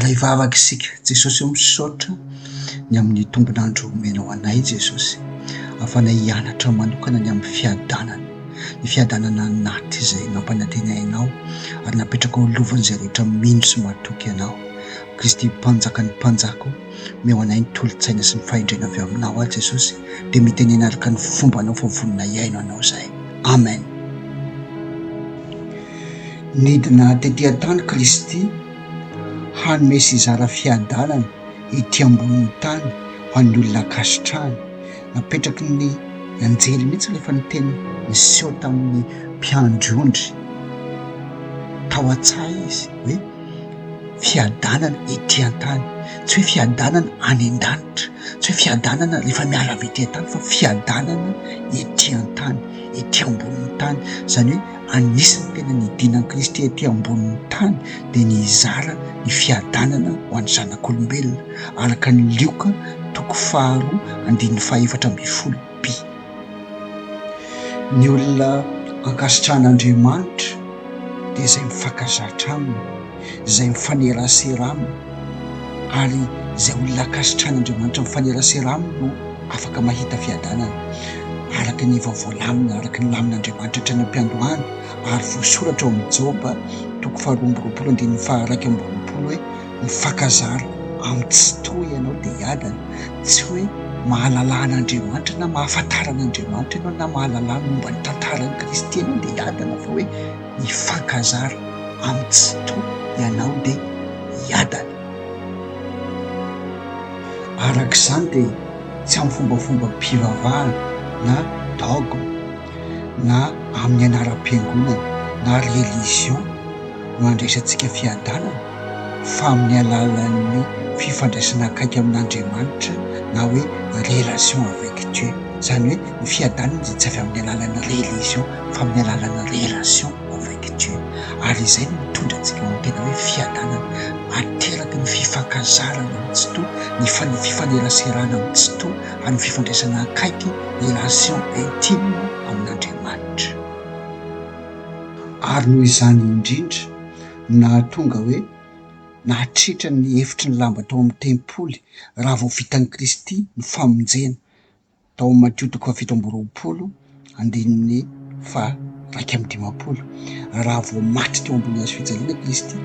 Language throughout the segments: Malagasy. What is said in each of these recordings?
mbola hivavaka isika. Jesosy eo misaotra ny amin'ny tombon'andro omenao anay Jesosy, afanay hianatra manokana ny amin'ny fiadanana, ny fiadanana naty izay nampananteny ainao ary napetraka ho lovan'izay rehetra mindro sy matoky ianao. Kristy mpanjaka ny mpanjako, meo anay ny tolotsaina sy ny fahendrena avy aminao aho Jesosy, dia mitenena araka ny fombanao fa vonona iaino anao izay. Amen. Nidina tetỳ an-tany Kristy hanome sy hizara fiadanana ety ambonin'ny tany ho an'ny olona ankasitrahany. Napetraky ny anjely mihitsy rehefa niteny niseho tamin'ny mpiandry-ondry tao an-tsaha izy hoe fiadanana ety an-tany, tsy hoe fiadanana any an-danitra, tsy hoe fiadanana rehefa miala avy ety an-tany, fa fiadanana ety an-tany, ety ambonin'ny tany. Izany hoe anisan'ny tena nidinan'i Kristy ety ambonin'ny tany dia ny hizara ny fiadanana ho an'ny zanak'olombelona araka ny lioka toko 2:4 B. Ny olona ankasitrahan'Andriamanitra dia izay mifankazatra aminy, izay mifanerasera aminy, ary izay olona ankasitrahan'Andriamanitra mifanerasera aminy no afaka mahita fiadanana araka ny efa voalamina, araka ny lamin'Andriamanitra hatrany am-piandohana, ary voasoratra ao amin'ny Joba 2:20 hoe mifankazara amin'ny tsy toy ianao dia hiadana. Tsy hoe mahalala an'Andriamanitra na mahafantara an'Andriamanitra ianao na mahalala momba ny tantaran'i Kristy ianao dia hiadana, fa hoe mifankazara amin'ny tsy toy ianao dia hiadana. Araka izany dia tsy amin'ny fombafomba mpivavahana na dogme na amin'ny anaram-piangonana na religion no andraisantsika fiadanana, fa amin'ny alalan'ny fifandraisana akaiky amin'Andriamanitra na hoe relation avec Dieu. Izany hoe ny fiadanana dia tsy avy amin'ny alalan'ny religion fa amin'ny alalan'ny relation avec Dieu. Ary izay no mitondra antsika ho tena hoe fiadanana, ateraky ny fifankazarana amin'ny tsy toy, ny fifaneraserana amin'ny tsy toy, ary ny fifandraisana akaiky, relation intime amin'Andriamanitra. Ary noho izany indrindra nahatonga hoe nahatritra ny hefitry ny lamba tao amin'ny tempoly raha vao vitan'i Kristy ny famonjena tao amin'ny Matteo 7:1-2:20. Raha vao maty teo ambony hazo fijaliana Kristy,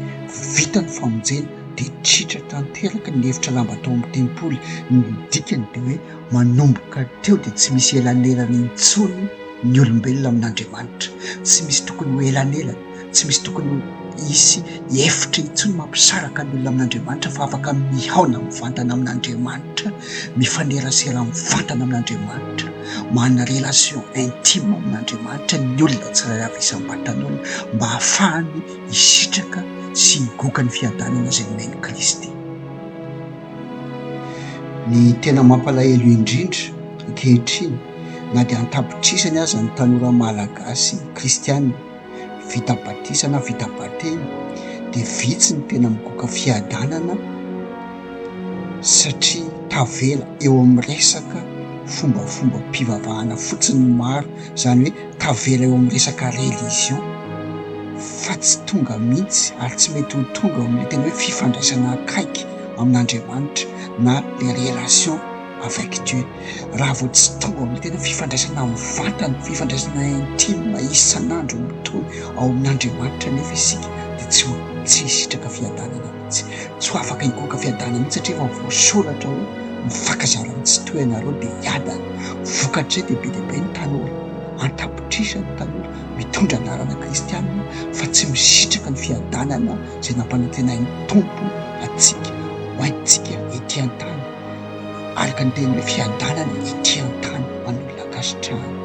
vita ny famonjena, dia tritra tanteraka ny hefitra lamba tao amin'ny tempoly. Ny dikany dia hoe manomboka teo dia tsy misy elanelana intsony ny olombelona amin'Andriamanitra, tsy misy tokony ho elanelana, tsy misy tokony hisy hefitra intsony mampisaraka ny olona amin'Andriamanitra, fa afaka mihaona mivantana amin'Andriamanitra, mifanerasera mivantana amin'Andriamanitra, manana relation intime amin'Andriamanitra ny olona tsirairay avy isam-batan'olona, mba hahafahany hisitraka sy higoaka ny fiadanana izay nomen'i Kristy. Ny tena mampalahelo indrindra ankehitriny, na dia an-tapitrisany aza ny tanora malagasy kristianina, vita batisa na vita batemy, dia vitsy ny tena migoaka fiadanana satria tavela eo amin'ny resaka fombafomba mpivavahana fotsiny maro. Izany hoe tavela eo amin'ny resaka religion, fa tsy tonga mihitsy ary tsy mety ho tonga amin'ny tena hoe fifandraisana akaiky amin'Andriamanitra na les relations avec Dieu. Raha vao tsy tonga amin'ny tena fifandraisana mivantana, fifandraisana intime isan'andro mitohy ao amin'Andriamanitra nefa isika, dia tsy hisitraka fiadanana mihitsy, tsy ho afaka higoaka fiadanana mihitsy, satria efa voasoratra hoe mifankazara amin'ny tsy toy ianareo dia hiadana. Vokatray dia be dia be ny tanora an-tapitrisany ny tanora mitondra anarana kristianina, fa tsy misitraka ny fiadanana izay nampanantena ny Tompo atsika ho aintsika ety an-tany, araka ny teny hoe fiadanana ety an-tany man'olona ankasitrahana.